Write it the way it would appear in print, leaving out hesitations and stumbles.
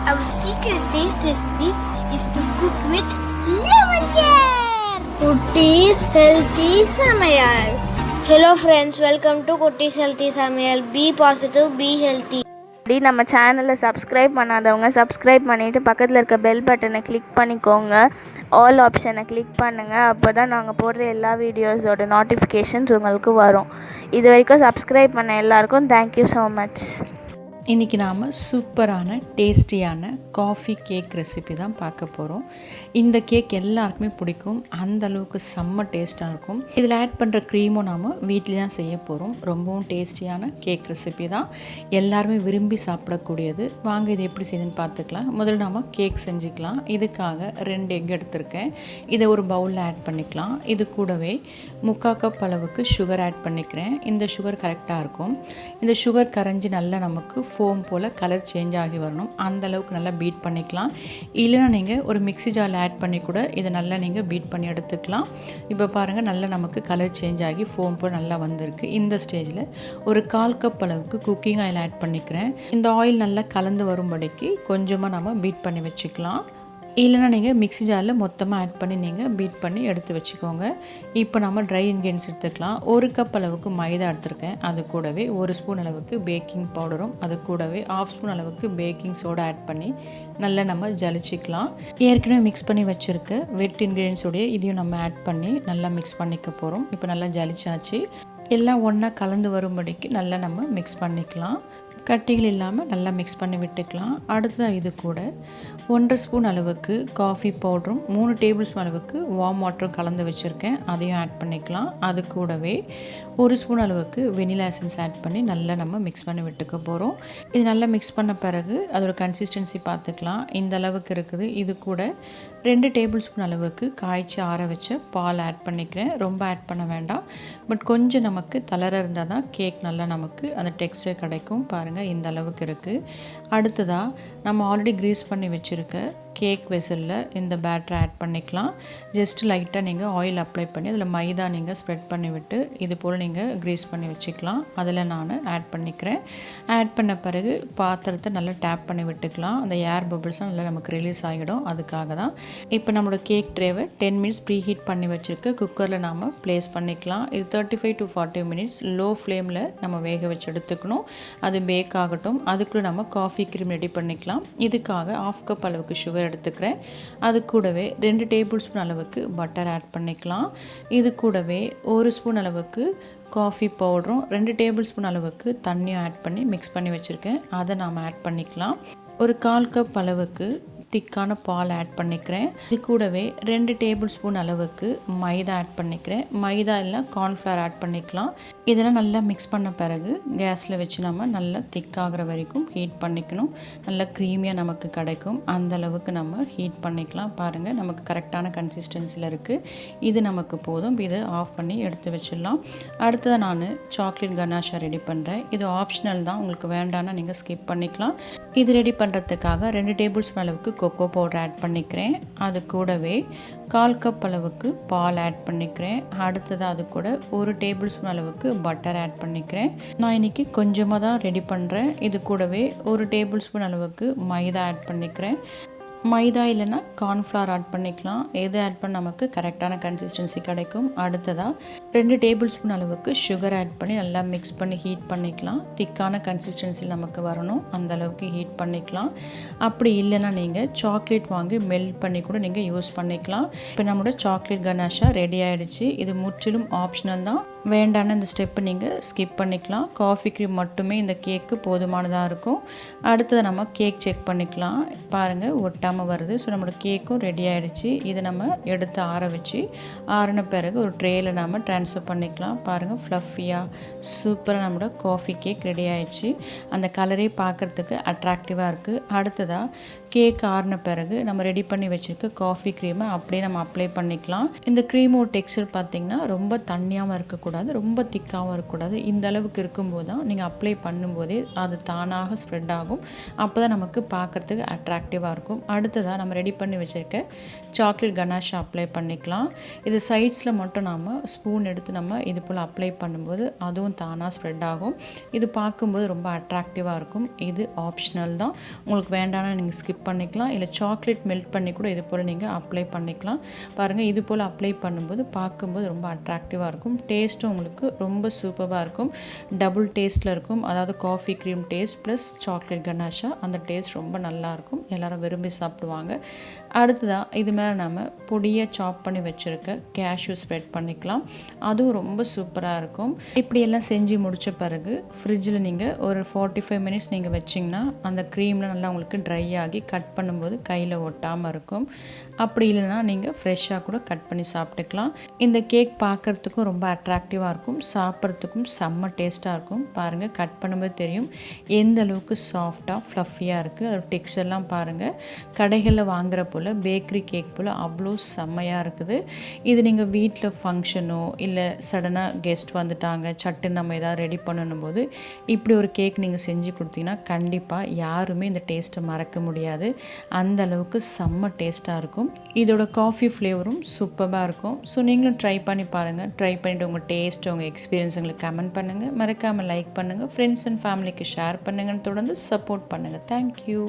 Our secret taste recipe is to cook with lemon care. Kutties Healthy Samayal. Hello friends, welcome to Kutties Healthy Samayal. Be positive, be healthy. நம்ம சேனலை subscribe பண்ணாதவங்க subscribe பண்ணிவிட்டு பக்கத்தில் இருக்க bell பட்டனை click பண்ணிக்கோங்க. All ஆப்ஷனை click பண்ணுங்கள். அப்போ தான் நாங்கள் போடுற எல்லா வீடியோஸோட நோட்டிஃபிகேஷன்ஸ் உங்களுக்கு வரும். இது வரைக்கும் சப்ஸ்கிரைப் பண்ண எல்லாருக்கும் தேங்க்யூ ஸோ மச். இன்றைக்கி நாம் சூப்பரான டேஸ்டியான காஃபி கேக் ரெசிபி தான் பார்க்க போகிறோம். இந்த கேக் எல்லாருக்குமே பிடிக்கும், அந்த அளவுக்கு செம்ம டேஸ்ட்டாக இருக்கும். இதில் ஆட் பண்ணுற க்ரீமும் நாம் வீட்டில் தான் செய்ய போகிறோம். ரொம்பவும் டேஸ்டியான கேக் ரெசிபி தான், எல்லாருமே விரும்பி சாப்பிடக்கூடியது. வாங்க இது எப்படி செய்யுதுன்னு பார்த்துக்கலாம். முதல்ல நாம் கேக் செஞ்சுக்கலாம். இதுக்காக 2 எக் எடுத்திருக்கேன். இதை ஒரு பவுலில் ஆட் பண்ணிக்கலாம். இது கூடவே 3/4 கப் அளவுக்கு சுகர் ஆட் பண்ணிக்கிறேன். இந்த சுகர் கரெக்டாக இருக்கும். இந்த சுகர் கரைஞ்சி நல்லா நமக்கு ஃபோம் போல் கலர் சேஞ்ச் ஆகி வரணும். அந்த அளவுக்கு நல்லா பீட் பண்ணிக்கலாம். இல்லைனா நீங்கள் ஒரு மிக்ஸி ஜாரில் ஆட் பண்ணி கூட இதை நல்லா நீங்கள் பீட் பண்ணி எடுத்துக்கலாம். இப்போ பாருங்கள், நல்லா நமக்கு கலர் சேஞ்ச் ஆகி ஃபோம் போல் நல்லா வந்திருக்கு. இந்த ஸ்டேஜில் ஒரு 1/4 கப் அளவுக்கு குக்கிங் ஆயில் ஆட் பண்ணிக்கிறேன். இந்த ஆயில் நல்லா கலந்து வரும்படிக்கு கொஞ்சமாக நம்ம பீட் பண்ணி வச்சுக்கலாம். இல்லைனா நீங்கள் மிக்ஸி ஜாரில் மொத்தமாக ஆட் பண்ணி நீங்கள் பீட் பண்ணி எடுத்து வச்சுக்கோங்க. இப்போ நம்ம ட்ரை இன்க்ரீடியன்ஸ் எடுத்துக்கலாம். 1 கப் அளவுக்கு மைதா எடுத்துருக்கேன். அது கூடவே 1 ஸ்பூன் அளவுக்கு பேக்கிங் பவுடரும், அது கூடவே 1/2 ஸ்பூன் அளவுக்கு பேக்கிங் சோடா ஆட் பண்ணி நல்லா நம்ம ஜலிச்சிக்கலாம். ஏற்கனவே மிக்ஸ் பண்ணி வச்சுருக்க வெட் இன்க்ரீடியன்ஸோடைய இதையும் நம்ம ஆட் பண்ணி நல்லா மிக்ஸ் பண்ணிக்க போகிறோம். இப்போ நல்லா ஜலிச்சாச்சு. எல்லாம் ஒன்றா கலந்து வரும்படிக்கு நல்லா நம்ம மிக்ஸ் பண்ணிக்கலாம். கட்டிகள் இல்லாமல் நல்லா மிக்ஸ் பண்ணி விட்டுக்கலாம். அடுத்ததாக இது கூட 1/2 ஸ்பூன் அளவுக்கு காஃபி பவுடரும் 3 டேபிள் ஸ்பூன் அளவுக்கு வார்ம் வாட்டரும் கலந்து வச்சுருக்கேன். அதையும் ஆட் பண்ணிக்கலாம். அது கூடவே 1 ஸ்பூன் அளவுக்கு வெனிலா எசன்ஸ் ஆட் பண்ணி நல்லா நம்ம மிக்ஸ் பண்ணி விட்டுக்க போகிறோம். இது நல்லா மிக்ஸ் பண்ண பிறகு அதோட கன்சிஸ்டன்சி பார்த்துக்கலாம். இந்த அளவுக்கு இருக்குது. இது கூட 2 டேபிள் ஸ்பூன் அளவுக்கு காய்ச்சி ஆற வச்ச பால் ஆட் பண்ணிக்கிறேன். ரொம்ப ஆட் பண்ண வேண்டாம், பட் கொஞ்சம் நமக்கு தளர இருந்தால் தான் கேக் நல்லா நமக்கு அந்த டெக்ஸ்டர் கிடைக்கும். பாருங்கள், இந்த அளவுக்கு இருக்குது. அடுத்ததாக நம்ம ஆல்ரெடி க்ரீஸ் பண்ணி வச்சுருக்க கேக் வெசலில் இந்த பேட்டரை ஆட் பண்ணிக்கலாம். ஜஸ்ட் லைட்டாக நீங்கள் ஆயில் அப்ளை பண்ணி அதில் மைதா நீங்கள் ஸ்ப்ரெட் பண்ணி விட்டு இது போல் நீங்கள் க்ரீஸ் பண்ணி வச்சுக்கலாம். அதில் நான் ஆட் பண்ணிக்கிறேன். ஆட் பண்ண பிறகு பாத்திரத்தை நல்லா டேப் பண்ணி விட்டுக்கலாம். அந்த ஏர் பபிள்ஸ்லாம் நல்லா நமக்கு ரிலீஸ் ஆகிடும். அதுக்காக தான். இப்போ நம்மளோட கேக் ட்ரேவை 10 மினிட்ஸ் ப்ரீ ஹீட் பண்ணி வச்சுருக்கு குக்கரில் நாம் ப்ளேஸ் பண்ணிக்கலாம். இது 35 to 40 மினிட்ஸ் லோ ஃப்ளேமில் நம்ம வேக வச்சு எடுத்துக்கணும். அது பேக் ஆகட்டும். அதுக்குள்ளே நம்ம காஃபி க்ரீம் ரெடி பண்ணிக்கலாம். இதுக்காக 1/2 கப் அளவுக்கு சுகர் எடுத்துக்கிறேன். அது கூடவே 2 டேபிள் ஸ்பூன் அளவுக்கு பட்டர் ஆட் பண்ணிக்கலாம். இது கூடவே 1 ஸ்பூன் அளவுக்கு காஃபி பவுடரும் 2 டேபிள் ஸ்பூன் அளவுக்கு தண்ணியும் ஆட் பண்ணி மிக்ஸ் பண்ணி வச்சுருக்கேன். அதை நாம் ஆட் பண்ணிக்கலாம். ஒரு 1/4 கப் அளவுக்கு திக்கான பால் ஆட் பண்ணிக்கிறேன். இது கூடவே 2 டேபிள் ஸ்பூன் அளவுக்கு மைதா ஆட் பண்ணிக்கிறேன். மைதா இல்லை கார்ன்ஃப்ளவர் ஆட் பண்ணிக்கலாம். இதெல்லாம் நல்லா மிக்ஸ் பண்ண பிறகு கேஸில் வச்சு நம்ம நல்லா திக்காகிற வரைக்கும் ஹீட் பண்ணிக்கணும். நல்லா க்ரீமியாக நமக்கு கிடைக்கும். அந்த அளவுக்கு நம்ம ஹீட் பண்ணிக்கலாம். பாருங்கள், நமக்கு கரெக்டான கன்சிஸ்டன்சியில் இருக்குது. இது நமக்கு போதும். இதை ஆஃப் பண்ணி எடுத்து வச்சிடலாம். அடுத்ததாக நான் சாக்லேட் கனாஷா ரெடி பண்ணுறேன். இது ஆப்ஷனல் தான், உங்களுக்கு வேண்டாம்னா நீங்கள் ஸ்கிப் பண்ணிக்கலாம். இது ரெடி பண்ணுறதுக்காக 2 டேபிள் ஸ்பூன் அளவுக்கு கொக்கோ பவுடர் ஆட் பண்ணிக்கிறேன். அது கூடவே 1/4 கப் அளவுக்கு பால் ஆட் பண்ணிக்கிறேன். அடுத்ததாக அது கூட 1 டேபிள் ஸ்பூன் அளவுக்கு பட்டர் ஆட் பண்ணிக்கிறேன். நான் இன்றைக்கி கொஞ்சமாக தான் ரெடி பண்ணுறேன். இது கூடவே 1 டேபிள் ஸ்பூன் அளவுக்கு மைதா ஆட் பண்ணிக்கிறேன். மைதா இல்லைன்னா கார்ன்ஃப்ளவர் ஆட் பண்ணிக்கலாம். எது ஆட் பண்ண நமக்கு கரெக்டான கன்சிஸ்டன்சி கிடைக்கும். அடுத்ததாக 2 டேபிள் ஸ்பூன் அளவுக்கு சுகர் ஆட் பண்ணி நல்லா மிக்ஸ் பண்ணி ஹீட் பண்ணிக்கலாம். திக்கான கன்சிஸ்டன்சியில் நமக்கு வரணும், அந்த அளவுக்கு ஹீட் பண்ணிக்கலாம். அப்படி இல்லைன்னா நீங்கள் சாக்லேட் வாங்கி மெல்ட் பண்ணி கூட நீங்கள் யூஸ் பண்ணிக்கலாம். இப்போ நம்மளோட சாக்லேட் கனாஷா ரெடி ஆகிடுச்சு. இது முற்றிலும் ஆப்ஷனல் தான், வேண்டான இந்த ஸ்டெப்பை நீங்கள் ஸ்கிப் பண்ணிக்கலாம். காஃபி க்ரீம் மட்டுமே இந்த கேக்கு போதுமானதாக இருக்கும். அடுத்தது நம்ம கேக் செக் பண்ணிக்கலாம். பாருங்கள், ஒட்டாமல் வருது. ஸோ நம்மளோட கேக்கும் ரெடி ஆகிடுச்சு. இதை நம்ம எடுத்து ஆற வச்சு ஆறின பிறகு ஒரு ட்ரேயில் நம்ம ட்ரான்ஸ்ஃபர் பண்ணிக்கலாம். பாருங்கள், ஃப்ளஃபியாக சூப்பராக நம்மளோட காஃபி கேக் ரெடி ஆகிடுச்சு. அந்த கலரே பார்க்குறதுக்கு அட்ராக்டிவாக இருக்குது. அடுத்ததாக கேக் ஆறின பிறகு நம்ம ரெடி பண்ணி வச்சுருக்க காஃபி க்ரீமை அப்படியே நம்ம அப்ளை பண்ணிக்கலாம். இந்த க்ரீமோட டெக்ஸ்சர் பார்த்திங்கன்னா ரொம்ப தண்ணியாகவும் இருக்கக்கூடாது, ரொம்ப திக்காகவும் இருக்கக்கூடாது. இந்த அளவுக்கு இருக்கும்போது தான் நீங்கள் அப்ளை பண்ணும்போதே அது தானாக ஸ்ப்ரெட் ஆகும். அப்போ தான் நமக்கு பார்க்குறதுக்கு அட்ராக்டிவாக இருக்கும். அடுத்ததாக நம்ம ரெடி பண்ணி வச்சுருக்க சாக்லேட் கனாஷா அப்ளை பண்ணிக்கலாம். இது சைட்ஸில் மட்டும் நாம் ஸ்பூன் எடுத்து நம்ம இது போல் அப்ளை பண்ணும்போது அதுவும் தானாக ஸ்ப்ரெட் ஆகும். இது பார்க்கும்போது ரொம்ப அட்ராக்டிவாக இருக்கும். இது ஆப்ஷனல் தான், உங்களுக்கு வேண்டாம்னா நீங்கள் ஸ்கிப் மில்க் பண்ணிக்கலாம், இல்லை சாக்லேட் மெல்ட் பண்ணி கூட இது போல் நீங்கள் அப்ளை பண்ணிக்கலாம். பாருங்கள், இது போல் அப்ளை பண்ணும்போது பார்க்கும்போது ரொம்ப அட்ராக்டிவாக இருக்கும். டேஸ்ட்டும் உங்களுக்கு ரொம்ப சூப்பராக இருக்கும். டபுள் டேஸ்ட்டில் இருக்கும். அதாவது coffee cream taste plus chocolate ganache, அந்த டேஸ்ட் ரொம்ப நல்லாயிருக்கும். எல்லோரும் விரும்பி சாப்பிடுவாங்க. அடுத்ததாக இது மேலே நம்ம பொடியை சாப் பண்ணி வச்சுருக்க கேஷ்யூ ஸ்ப்ரெட் பண்ணிக்கலாம். அதுவும் ரொம்ப சூப்பராக இருக்கும். இப்படியெல்லாம் செஞ்சு முடித்த பிறகு ஃப்ரிட்ஜில் நீங்கள் ஒரு 45 மினிட்ஸ் நீங்கள் வச்சிங்கன்னா அந்த க்ரீம்லாம் நல்லா உங்களுக்கு ட்ரை ஆகி கட் பண்ணும்போது கையில் ஒட்டாமல் இருக்கும். அப்படி இல்லைனா நீங்கள் ஃப்ரெஷ்ஷாக கூட கட் பண்ணி சாப்பிட்டுக்கலாம். இந்த கேக் பார்க்குறதுக்கும் ரொம்ப அட்ராக்டிவாக இருக்கும், சாப்பிட்றதுக்கும் செம்ம டேஸ்ட்டாக இருக்கும். பாருங்கள், கட் பண்ணும்போது தெரியும் எந்த அளவுக்கு சாஃப்டாக ஃப்ளஃபியாக இருக்குது. அதோட டெக்ஸ்சர்லாம் பாருங்கள், கடைகளில் வாங்குற போல் பேக்கரி கேக் போல் அவ்வளோ செம்மையாக இருக்குது. இது நீங்கள் வீட்டில் ஃபங்க்ஷனோ இல்லை சடனாக கெஸ்ட் வந்துட்டாங்க, சட்டு நம்ம எதாவது ரெடி பண்ணணும் போது இப்படி ஒரு கேக் நீங்கள் செஞ்சு கொடுத்தீங்கன்னா கண்டிப்பாக யாருமே இந்த டேஸ்ட்டை மறக்க முடியாது. அந்த அளவுக்கு செம்ம டேஸ்ட்டாக இருக்கும். இதோட காஃபி ஃப்ளேவரும் சூப்பராக இருக்கும். ஸோ நீங்களும் ட்ரை பண்ணி பாருங்கள். ட்ரை பண்ணிவிட்டு உங்கள் டேஸ்ட், உங்கள் எக்ஸ்பீரியன்ஸ் எங்களுக்கு கமெண்ட் பண்ணுங்கள். மறக்காமல் லைக் பண்ணுங்கள். ஃப்ரெண்ட்ஸ் அண்ட் ஃபேமிலிக்கு ஷேர் பண்ணுங்கன்னு தொடர்ந்து சப்போர்ட் பண்ணுங்கள். தேங்க்யூ.